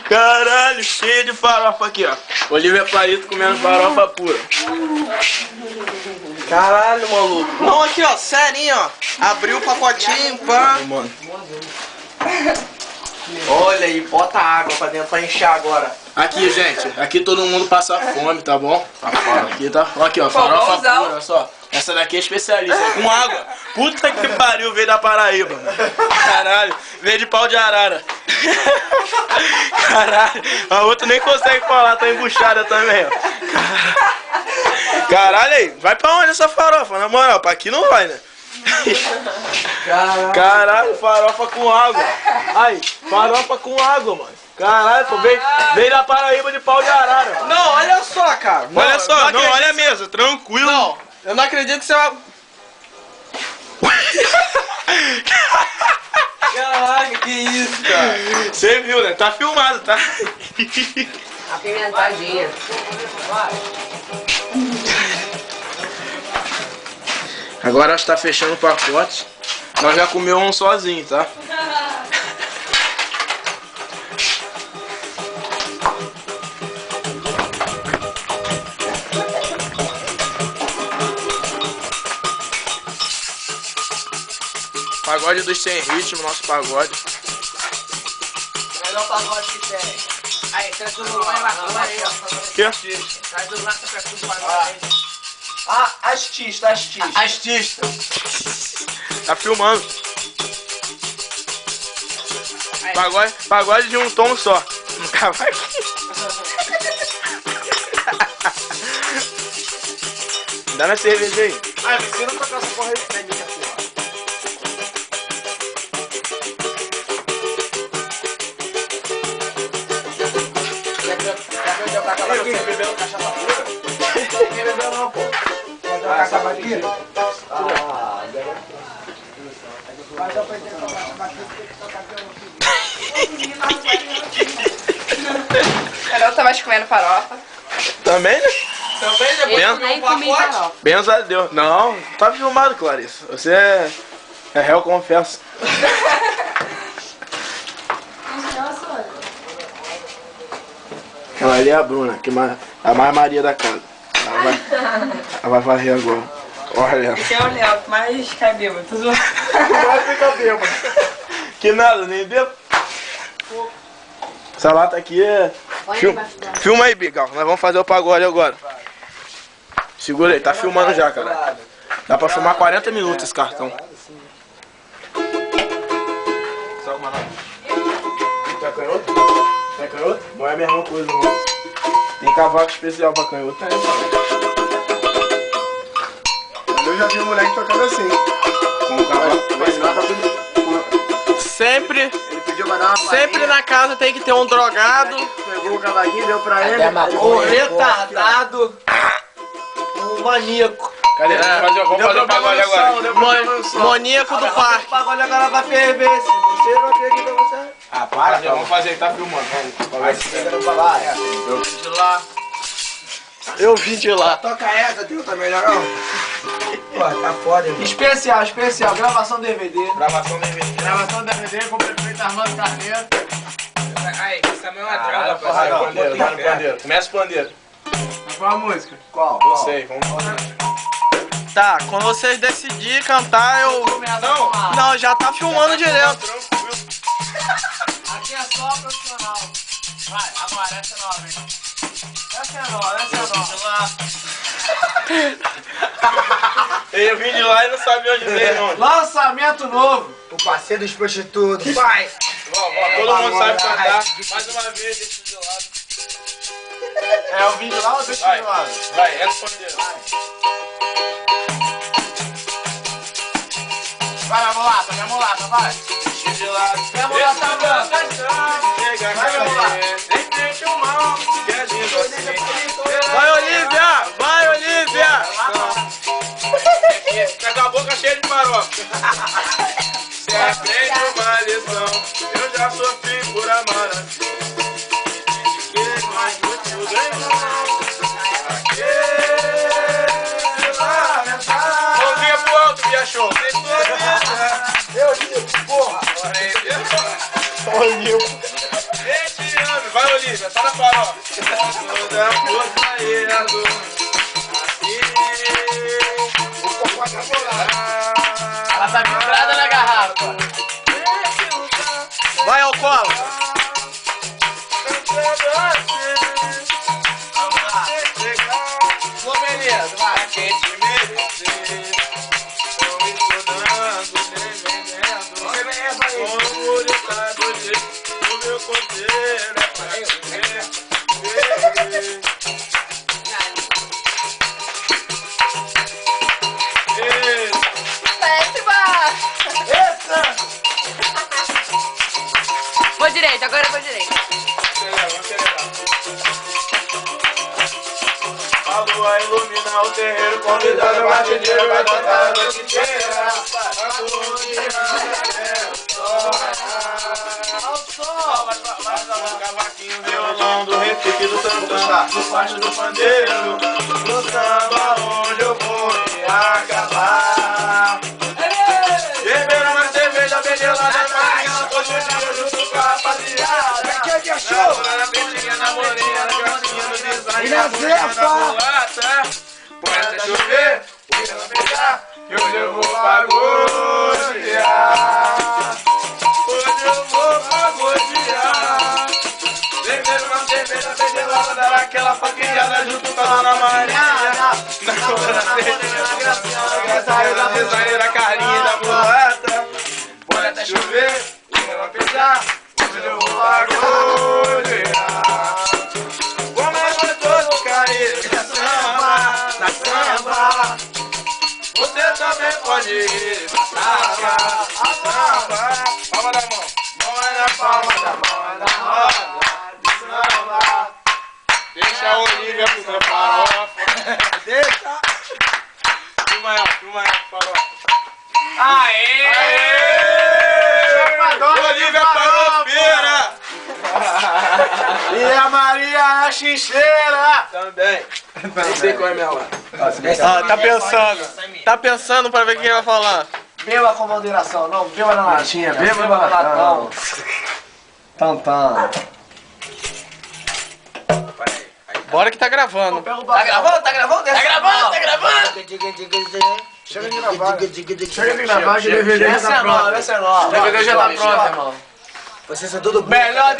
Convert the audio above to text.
Caralho, cheio de farofa aqui, ó. Olivia Palito comendo farofa pura. Caralho, maluco. Não, aqui, ó, serinho, ó. Abriu o pacotinho, pá. Mano. Olha aí, bota água pra dentro pra encher agora. Aqui, gente, aqui todo mundo passa fome, tá bom? Aqui, tá? Aqui, ó, farofa pura, olha só. Essa daqui é especialista, com água. Puta que pariu, veio da Paraíba. Caralho, veio de pau de arara. Caralho, a outra nem consegue falar, tá embuchada também, ó. Caralho aí, vai pra onde essa farofa? Na moral, pra aqui não vai, né? Caralho, farofa com água. Aí, farofa com água, mano. Caralho, pô, veio da Paraíba de pau de arara. Mano. Não, olha só, cara. Olha só, não, olha a mesa, tranquilo. Não, eu não acredito que você vai... Caraca, que isso, cara. Você viu, né? Tá filmado, tá? Apimentadinha. Agora está fechando o pacote. Nós já comeu um sozinho, tá? Pagode dos sem ritmo, nosso pagode. Melhor pagode que tem. Aí, traz tudo lá aí, ó. Quê? Traz tudo lá pra tudo pagode aí. Ah, artista. Artista. Tá filmando. Pagode de um tom só. Nunca vai. Dá na cerveja aí. Ai, você não tocar essa porra aí, pede essa porra. Quem bebeu cachaça pura? Quem bebeu não, pô. Quer dar cachaça aqui? Carol tá mais comendo farofa. Também, né? Também depois Eu de nem um comi pacote? farofa. Benzo a Deus. Não, tá filmado, Clarissa. Você é réu, confesso. Ela ali é a Bruna, a mais Maria da casa. Ela vai varrer agora. Olha. Esse é o Léo, mais cai bêbado. Tô zoando. Vai ficar bêbado. Que nada, nem bebo. Essa lata aqui é... Filma aí, Bigal. Nós vamos fazer o pagode agora. Segura aí, tá filmando já, cara. Dá pra filmar 40 minutos esse cartão. Só uma nota. Tá canhoto? Tá canhoto? Não é a mesma coisa, não. Tem cavaco especial pra canhoto. Eu já vi um moleque tocando assim. Com o cavaco. Sempre na casa tem que ter um drogado. Pegou o cavaquinho, deu pra ele. Um retardado. Um maníaco. Cadê? Vamos fazer o pagode agora. Maníaco do parque. O pagode agora vai ferver. Se você não acredita, você... Ah, para, vamos fazer, tá filmando. Vai, eu vim de lá. Toca essa, tio, tá melhor não? Pô, tá foda, irmão. Especial, gravação DVD. Gravação DVD. Gravação DVD com o prefeito Armando Carneiro. Aí, isso também é uma droga, Vai, pandeiro. Começa o pandeiro. Qual a música? Qual? Não sei, vamos lá. Tá, quando vocês decidirem cantar, eu... Não, já tá filmando direto. Aqui é só profissional. Vai, agora, essa é nova, hein? Essa é nova. Eu vim de lá e não sabia onde veio, não. Lançamento novo. O parceiro dos prostitutos. Vai! Todo mundo sabe cantar. Mais uma vez, deixa de lado. É o vídeo lá ou deixa de lado? Vai, entra o pandeiro. Vai, minha mulata, vai. Deixa de lado. Minha mulata, vai. Chega Vai, minha mulata. nem frente o mal, que é lindo assim. Vai, Olivia! Vai, Olivia! Tá com a boca cheia de farofa. Você aprende uma lição. Eu já sofri por amar assim. Mas muito ganhou. Mãozinha pro alto, viajando. cachorro. Eu digo, porra. Olívio. Vai, Olívia, tá na farofa. Toda força e a dor. Ela tá vibrada na garrafa. Vai, Alcola. Ô, beleza, vai. Vou direito, agora eu vou direito. A lua ilumina o terreiro, convidado o batidinho, vai cantar a noite inteira. Cavaquinho, violão do repique do tantão, no baixo do pandeiro, no samba onde eu vou me acabar. Beberam uma cerveja bem gelada, carinha, todo dia junto com a rapaziada. Que é show? Na beijinha, na morinha, na gracinha, no design, E na zefa. Põe até chover, põe ela beijar, que hoje eu vou pagodear. Hoje eu vou pagodear. Beberam uma cerveja bem gelada, dar aquela faqueada junto com a dona Maria. Na sobrancelha, na gracinha, na gracinha, na design, na carinha da mulata. Põe até chover, põe ela beijar, hoje eu vou pagodear. Como é gostoso cair na samba, você também pode ir na samba. Palma da mão, mão é na palma da mão, é na roda de samba. Deixa a Olívia pro seu farofa. Deixa. Filma ela, farofa. Aê! Olívia farofeira! E a Maria a chincheira. Também. Nem sei qual é minha lá. Tá pensando pra ver quem vai falar. Beba com moderação, não beba na latinha, beba na latão. Tantão. Bora que tá gravando. Pega o Tá gravando? Tá gravando? Tá gravando? Tá gravando? Chega de gravar. Chega de gravar que o DVD já tá pronto. Essa é nova. O DVD já tá pronto, irmão. Vocês são tudo Melhor